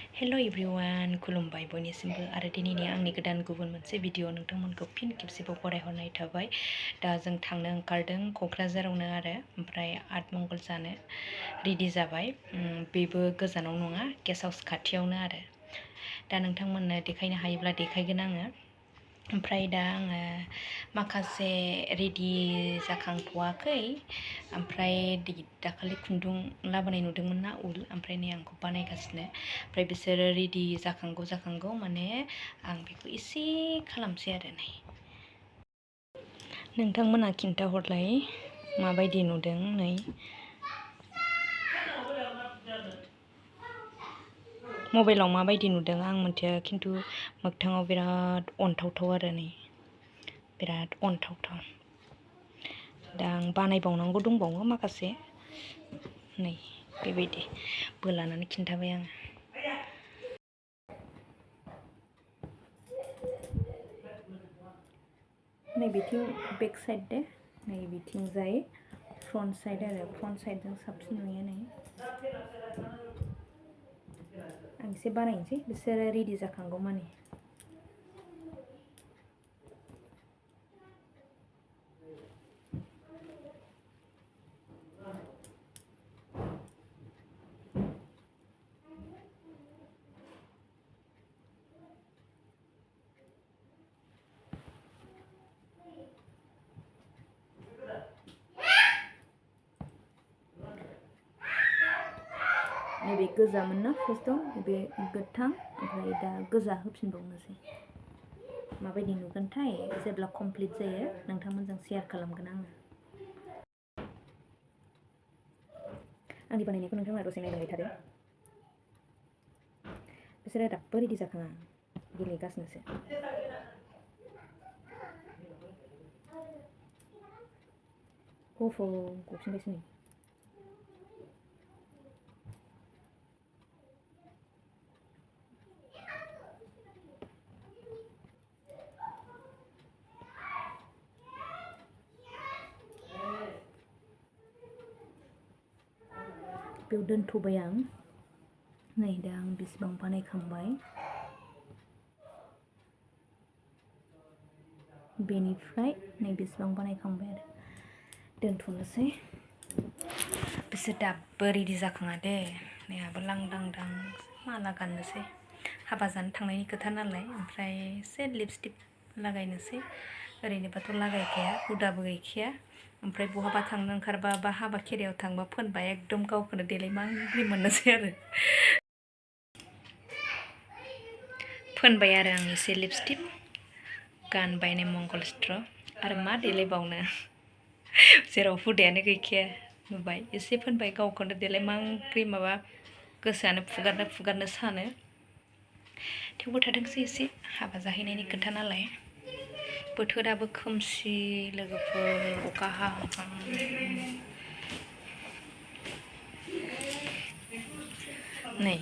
हेल' everyone खुलुमबाय बयनिसिमबो आरो दिनैनि आंनि गोदान गुबुन मोनसे भिडिअ नोंथांमोनखौ फिन खेबसेबाव बरायहरनाय थाबाय। दा जों थांनो ओंखारदों क'क्राझारावनो आरो ओमफ्राय आदमंगल जानो रेडि जाबाय। बेबो गोजानाव नङा, गेस्ट हाउस खाथियावनो आरो। दा नोंथांमोननो देखायनो हायोब्ला देखायगोन आङो। ओमफ्राय दा आङो माखासे रेडि जाखांथ'वाखै। ओमफ्राय दाखालि खुन्दुं लाबोनाय नुदोंमोन ना उल, ओमफ्राय नै आंखौ बानायगासिनो। ओमफ्राय बिसोरो रेडि जाखांगौ माने आं बेखौ एसे खालामसै आरो नै। नोंथांमोना खिन्थाहरलाय माबायदि नुदों नै। मबाइलाव माबायदि नुदों आं मिन्थिया, खिन्थु मोगथाङाव बिराद अनथावथाव आरो नै, बिराद अनथावथाव। दा आं बानायबावनांगौ दंबावो माखासे। नै बेबायदि बोलानानै खिन्थाबाय आङो। नैबेथिं बेक साइड दे, नैबेथिंजाय फ्रन्ट साइड आरो फ्रन्ट साइडजों साबसिन नुयो नै। आं एसे बानायनोसै बिसोरो रेडि जाखांगौ माने। नैबे गोजामोन ना फार्स्टआव, बे गोथां, ओमफ्राय दा गोजा होफिनबावनोसै। माबायदि नुगोनथाय जेब्ला कमप्लिट जायो नोंथांमोनजों शेयार खालामगोन आङो। आंनि बानायनायखौ नोंथांमोना दसे नायलांबाय थादो। बिसोरो दाबो रेडि जाखाङा, गेलेगासिनोसो। गफिनबायसो नै। बेयाव दोनथ'बाय आं। नै दा आं बेसेबां बानायखांबाय। बेनिफ्राय नै बेसेबां बानायखांबाय आरो। दोनथ'नोसै। बिसोर दाबो रेडि जाखाङा दे। नै आंहाबो लांदांदां माला गाननोसै। हाबा जानो थांनायनि खोथा नालाय, ओमफ्राय एसे लिपस्टिक लागायनोसै। ओरैनोबाथ' लागायखाया, हुदाबो गैखाया। ओमफ्राय बहाबा थांनो ओंखारबा बा हाबा खेरायाव थांबा फोनबा एकदम गावखौनो देलायमाग्रि मोननोसै आरो। फोनबाय आरो आं एसे लिपस्टिक, गानबाय नै मंगलसूत्र, आरो मा देलायबावनो। जेराव हुदायानो गैखाया नुबाय, एसे फोनबाय गावखौनो देलायमाग्रि माबा गोसोआनो फुगारनो सानो। थेवबो थाथोंसै एसे, हाबा जाहैनायनि खोथा नालाय। बोथोराबो खोमसि लोगोफोर, अखा हाहां। नै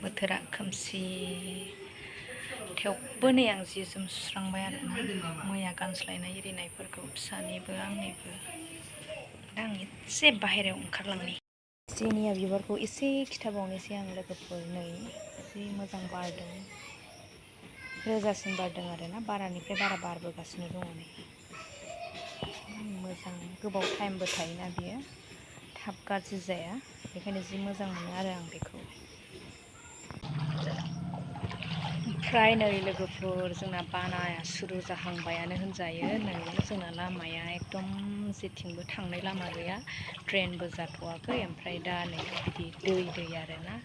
बोथोरा खोमसि। थेवबो नै आं जि जोम सुस्रांबाय आरोना, मैया गानस्लायनाय एरिनायफोरखौ फिसानिबो आंनिबो। दा आं एसे बाहेरायाव ओंखारलांनि। जेनिया बिबारखौ एसे खिथाबावनोसै आं लोगोफोर। नै जि मोजां बारदों, रोजासिन बारदों आरोना, बारानिफ्राय बारा बारबोगासिनो दङ नै। मोजां, गोबाव टाइमबो थायोना बियो, थाब गाज्रि जाया। बेखायनो जि मोजां मोनो आरो आं बेखौ। ओमफ्राय नै लोगोफोर, जोंना बानाया सुरु जाहांबायानो होनजायो। नै जोंना लामाया एकदम जेथिंबो थांनाय लामा गैया, ड्रेनबो जाथ'वाखै। ओमफ्राय दा नै बिदि दै आरोना।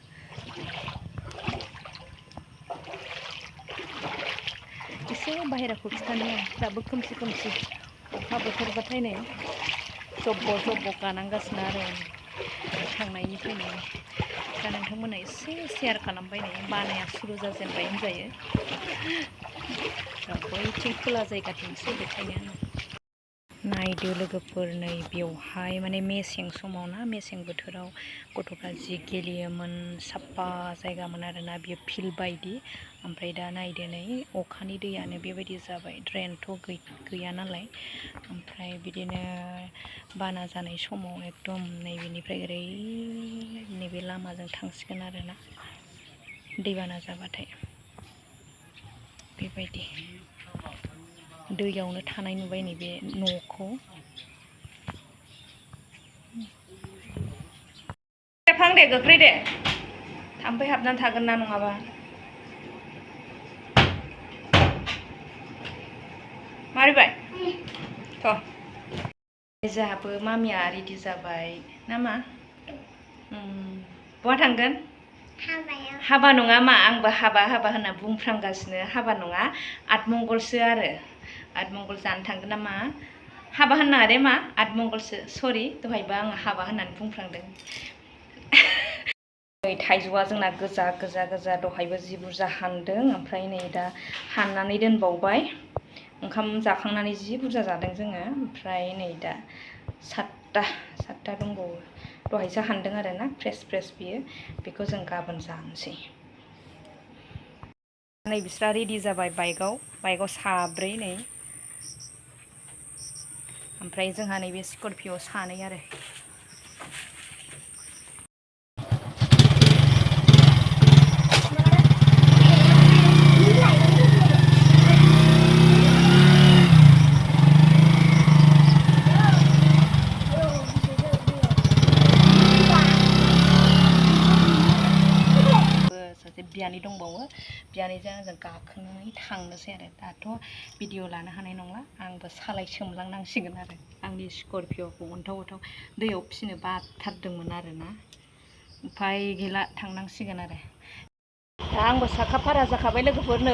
एसे बाहेराखौ खिथानो आं, दाबो खोमसि अखा बोथोरबाथाय नै जब्ब' गानांगासिनो आरो थांनायनि फैनायनि। दा नोंथांमोना एसे शेयार खालामबाय नै, बानाया सुरु जाजेनबाय होनजायो। बैथिं खोला जायगाथिंसो बेखायनो आं। नायदो लोगोफोर, नै बेवहाय माने मेसें समाव ना, मेसें बोथोराव गथ'फ्रा जि गेलेयोमोन, साफा जायगामोन आरोना, बियो फिल्ड बायदि। ओमफ्राय दा नायदो नै अखानि दैयानो बेबायदि जाबाय, ड्रेनथ' गैया नालाय। ओमफ्राय बिदिनो बाना जानाय समाव एकदम नैबेनिफ्राय ओरै नैबे लामाजों थांसिगोन आरोना। दैबाना जाबाथाय बेबायदि दैयावनो थानाय नुबाय नैबे न'खौ। फां दे गोख्रै दे थाम्फै हाबनानै थागोन ना नङाबा। मारिबाय थ' जोंहाबो मामिया रेडि जाबाय नामा? बहा थांगोन? हाबा नङा मा आंबो हाबा होनना बुंफ्रांगासिनो। हाबा नङा आतमंगलसो आरो आतमंगल जानो थांगोन नामा? हाबा होननाङा दे मा आतमंगलसो सरि दहायबो आङो हाबा होननानै बुंफ्रांदों। नै थाइजौआ जोंना गोजा दहायबो जि बुरजा हानदों ओमफ्राय नै दा हाननानै दोनबावबाय। ओंखाम जाखांनानै जि बुरजा जादों जोङो ओमफ्राय नै दा सातथा दंबावो। दहायसो हानदों आरो ना फ्रेस बियो बेखौ जों गाबोन जानोसै। नै बिस्रा रेडि जाबाय बाइकआव साब्रै नै ओमफ्राय जोंहा नैबे स्करपिय' सानै आरो। सासे बियानै दंबावो बियानैजों आंजों गाखोनानै थांनोसै आरो दाथ' भिडिअ लानो हानाय नंला आंबो सालाय सोमलांनांसिगोन आरो आंनि स्करपिय'खौ अन्थाव दैयाव फिसिनो बाथारदोंमोन आरोना उफाय गैला थांनांसिगोन आरो दा आंबो साखा फारा जाखाबाय लोगोफोर नै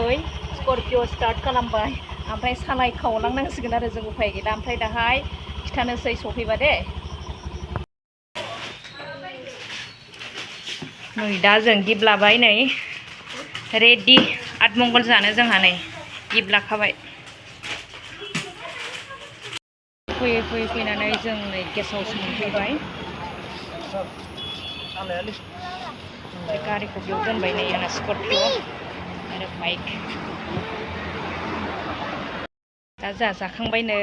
स्करपिय' स्टार्ट खालामबाय ओमफ्राय सालाय खावलांनांसिगोन आरो जों उफाय गैला ओमफ्राय दाहाय खिथानोसै सफैबा दे। नै दा जों गिफ्ट लाबाय नै रेडि आतमंगल जानो जोंहा नै गिफ्ट लाखाबाय। फैनानै जों नै गेस्ट हाउस मोनफैबाय। गारिखौ बेयाव दोनबाय नै आंना स्करपिय' आरो बाइक। दा जोंहा जाखांबाय नै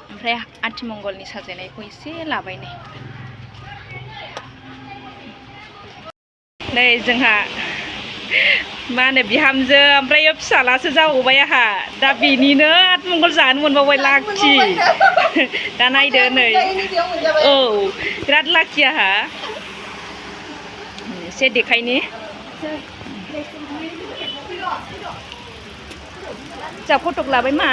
ओमफ्राय आथिमंगलनि साजायनायखौ एसे लाबाय नै जोंहा मा होनो बिहामजो ओमफ्राय फिसालासो जाबावबाय आंहा दा बेनिनो आतमंगल जानो मोनबावबाय लाखि दा नायदो नै औ बिराद लाखि आंहा एसे देखायनि जा फटक लाबाय मा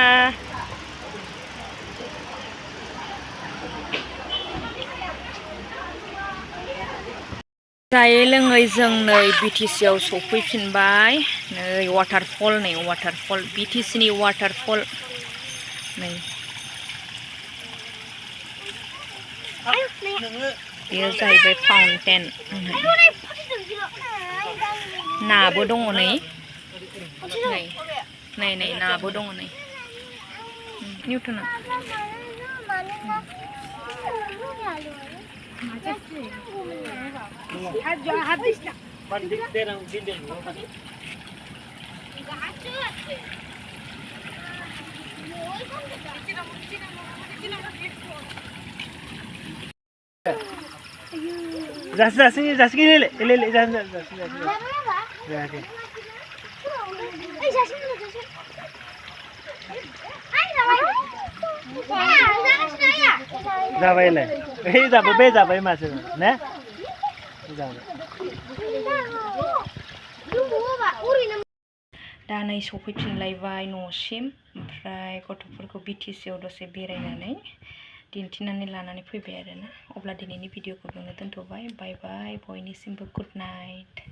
जायै लोङै जों नै BTC आव सफैफिनबाय नै वाटारफल BTC नि वाटारफल नै बेयो जाहैबाय फाउन्टेन नाबो दङ नै नाबो दङ नै निउटना जासिगोन ले जाबायलाय जाबाय मासो ने दा नै सफैफिनलायबाय न'सिम ओमफ्राय गथ'फोरखौ BTC आव दसे बेरायनानै दिन्थिनानै लानानै फैबाय आरोना अब्ला दिनैनि भिडिअखौ बेयावनो दोनथ'बाय बाय बाय बयनिसिमबो गुड नाइट।